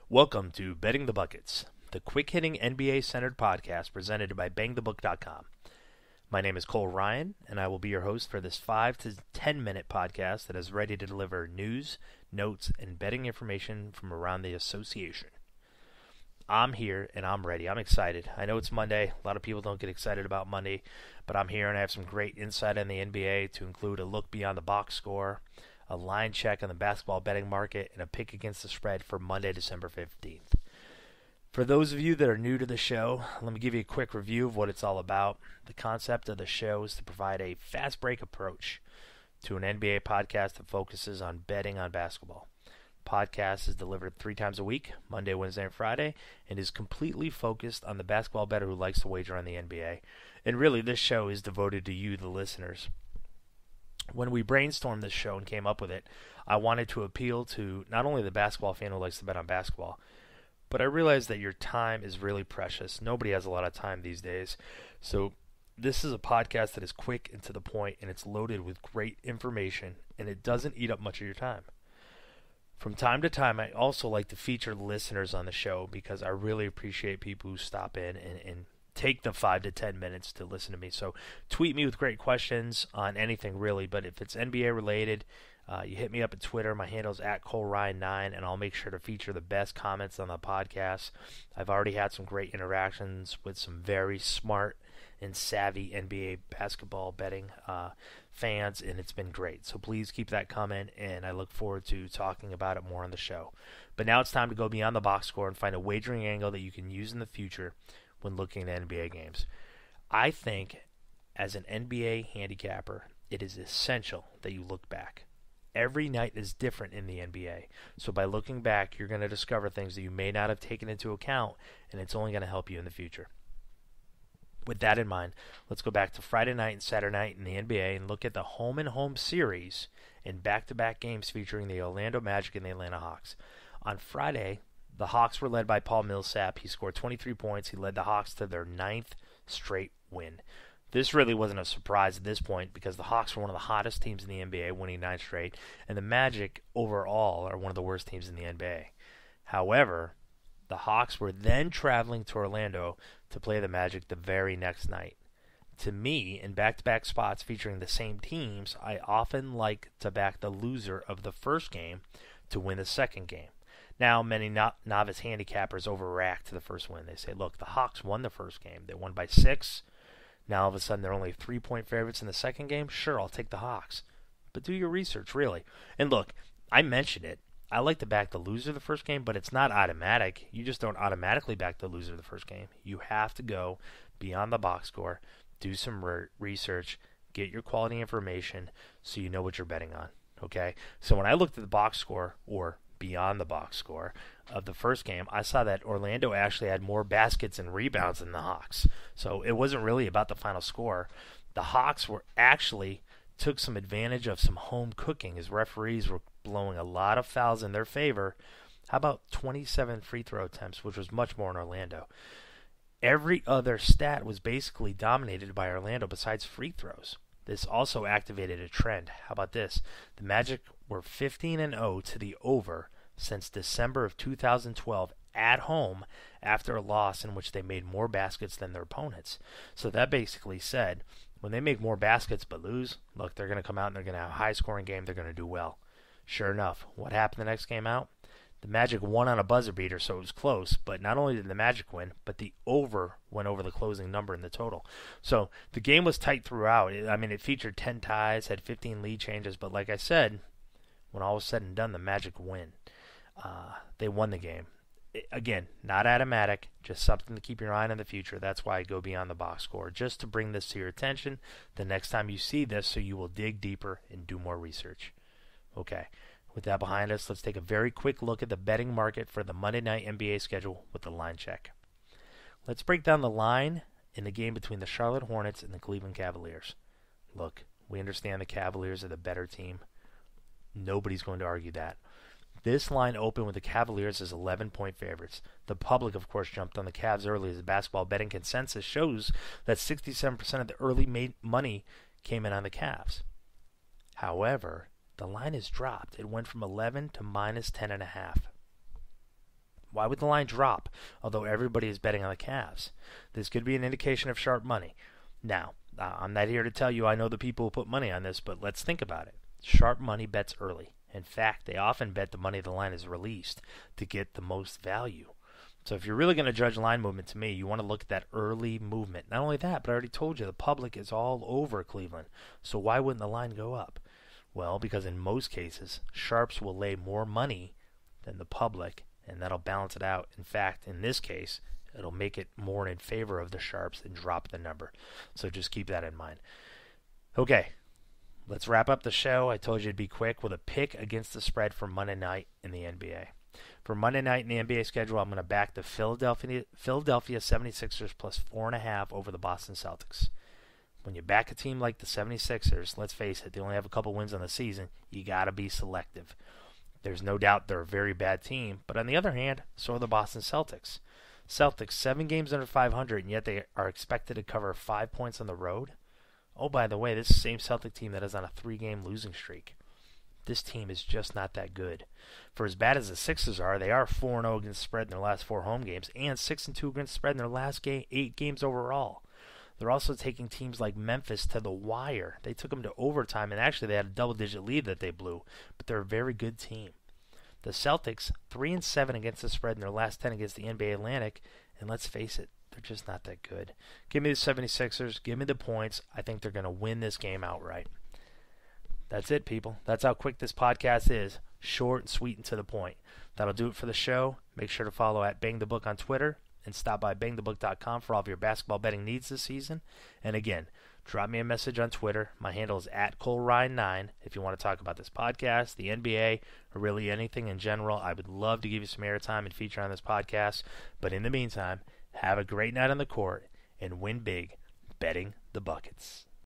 Welcome to Betting the Buckets, the quick-hitting NBA-centered podcast presented by BangTheBook.com. My name is Cole Ryan, and I will be your host for this 5 to 10-minute podcast that is ready to deliver news, notes, and betting information from around the association. I'm here, and I'm ready. I'm excited. I know it's Monday. A lot of people don't get excited about Monday, but I'm here, and I have some great insight on the NBA to include a look beyond the box score, a line check on the basketball betting market, and a pick against the spread for Monday, December 15th. For those of you that are new to the show, let me give you a quick review of what it's all about. The concept of the show is to provide a fast break approach to an NBA podcast that focuses on betting on basketball. Podcast is delivered 3 times a week, Monday, Wednesday, and Friday, and is completely focused on the basketball bettor who likes to wager on the NBA. And really, this show is devoted to you, the listeners. When we brainstormed this show and came up with it, I wanted to appeal to not only the basketball fan who likes to bet on basketball, but I realized that your time is really precious. Nobody has a lot of time these days. So this is a podcast that is quick and to the point, and it's loaded with great information, and it doesn't eat up much of your time. From time to time, I also like to feature listeners on the show because I really appreciate people who stop in and take the 5 to 10 minutes to listen to me. So tweet me with great questions on anything really, but if it's NBA related, you hit me up at Twitter. My handle is at ColeRyan9, and I'll make sure to feature the best comments on the podcast. I've already had some great interactions with some very smart and savvy NBA basketball betting fans, and it's been great. So please keep that coming, and I look forward to talking about it more on the show. But now it's time to go beyond the box score and find a wagering angle that you can use in the future when looking at NBA games. I think as an NBA handicapper, it is essential that you look back. Every night is different in the NBA. So by looking back, you're going to discover things that you may not have taken into account, and it's only going to help you in the future. With that in mind, let's go back to Friday night and Saturday night in the NBA and look at the home-and-home series in back-to-back games featuring the Orlando Magic and the Atlanta Hawks. On Friday, the Hawks were led by Paul Millsap. He scored 23 points. He led the Hawks to their 9th straight win. This really wasn't a surprise at this point because the Hawks were one of the hottest teams in the NBA, winning 9 straight, and the Magic overall are one of the worst teams in the NBA. However, the Hawks were then traveling to Orlando to play the Magic the very next night. To me, in back-to-back spots featuring the same teams, I often like to back the loser of the first game to win the second game. Now, many novice handicappers overreact to the first win. They say, look, the Hawks won the first game. They won by 6. Now, all of a sudden, they're only 3-point favorites in the second game. Sure, I'll take the Hawks. But do your research, really. And look, I mentioned it. I like to back the loser of the first game, but it's not automatic. You just don't automatically back the loser of the first game. You have to go beyond the box score, do some research, get your quality information so you know what you're betting on. Okay? So when I looked at the box score, or beyond the box score of the first game, I saw that Orlando actually had more baskets and rebounds than the Hawks. So it wasn't really about the final score. The Hawks were actually took some advantage of some home cooking as referees were blowing a lot of fouls in their favor. How about 27 free throw attempts, which was much more in Orlando? Every other stat was basically dominated by Orlando besides free throws. This also activated a trend. How about this? The Magic were 15-0 to the over since December of 2012 at home after a loss in which they made more baskets than their opponents. So that basically said, when they make more baskets but lose, look, they're going to come out and they're going to have a high-scoring game. They're going to do well. Sure enough, what happened the next game out? The Magic won on a buzzer beater, so it was close. But not only did the Magic win, but the over went over the closing number in the total. So the game was tight throughout. It featured 10 ties, had 15 lead changes. But like I said, when all was said and done, the Magic win. They won the game. Again, not automatic, just something to keep your eye on in the future. That's why I go beyond the box score, just to bring this to your attention the next time you see this so you will dig deeper and do more research. Okay. With that behind us, let's take a very quick look at the betting market for the Monday night NBA schedule with the line check. Let's break down the line in the game between the Charlotte Hornets and the Cleveland Cavaliers. Look, we understand the Cavaliers are the better team. Nobody's going to argue that. This line opened with the Cavaliers as 11-point favorites. The public, of course, jumped on the Cavs early as the basketball betting consensus shows that 67% of the early money came in on the Cavs. However, the line has dropped. It went from 11 to minus 10.5. Why would the line drop, although everybody is betting on the Cavs? This could be an indication of sharp money. Now, I'm not here to tell you I know the people who put money on this, but let's think about it. Sharp money bets early. In fact, they often bet the money the line is released to get the most value. So if you're really going to judge line movement, to me, you want to look at that early movement. Not only that, but I already told you, the public is all over Cleveland. So why wouldn't the line go up? Well, because in most cases, sharps will lay more money than the public, and that'll balance it out. In fact, in this case, it'll make it more in favor of the sharps and drop the number. So just keep that in mind. Okay, let's wrap up the show. I told you it'd be quick with a pick against the spread for Monday night in the NBA. For Monday night in the NBA schedule, I'm going to back the Philadelphia 76ers plus 4.5 over the Boston Celtics. When you back a team like the 76ers, let's face it, they only have a couple wins on the season. You got to be selective. There's no doubt they're a very bad team, but on the other hand, so are the Boston Celtics. Celtics, 7 games under 500, and yet they are expected to cover 5 points on the road. Oh, by the way, this is the same Celtic team that is on a 3-game losing streak. This team is just not that good. For as bad as the Sixers are, they are 4-0 against the spread in their last 4 home games and 6-2 against the spread in their last 8 games overall. They're also taking teams like Memphis to the wire. They took them to overtime, and actually they had a double-digit lead that they blew, but they're a very good team. The Celtics, 3-7 against the spread in their last 10 against the NBA Atlantic, and let's face it, they're just not that good. Give me the 76ers. Give me the points. I think they're going to win this game outright. That's it, people. That's how quick this podcast is. Short and sweet and to the point. That'll do it for the show. Make sure to follow at Bang the Book on Twitter and stop by bangthebook.com for all of your basketball betting needs this season. And again, drop me a message on Twitter. My handle is at Cole Ryan 9 if you want to talk about this podcast, the NBA, or really anything in general. I would love to give you some airtime and feature on this podcast. But in the meantime, have a great night on the court and win big betting the buckets.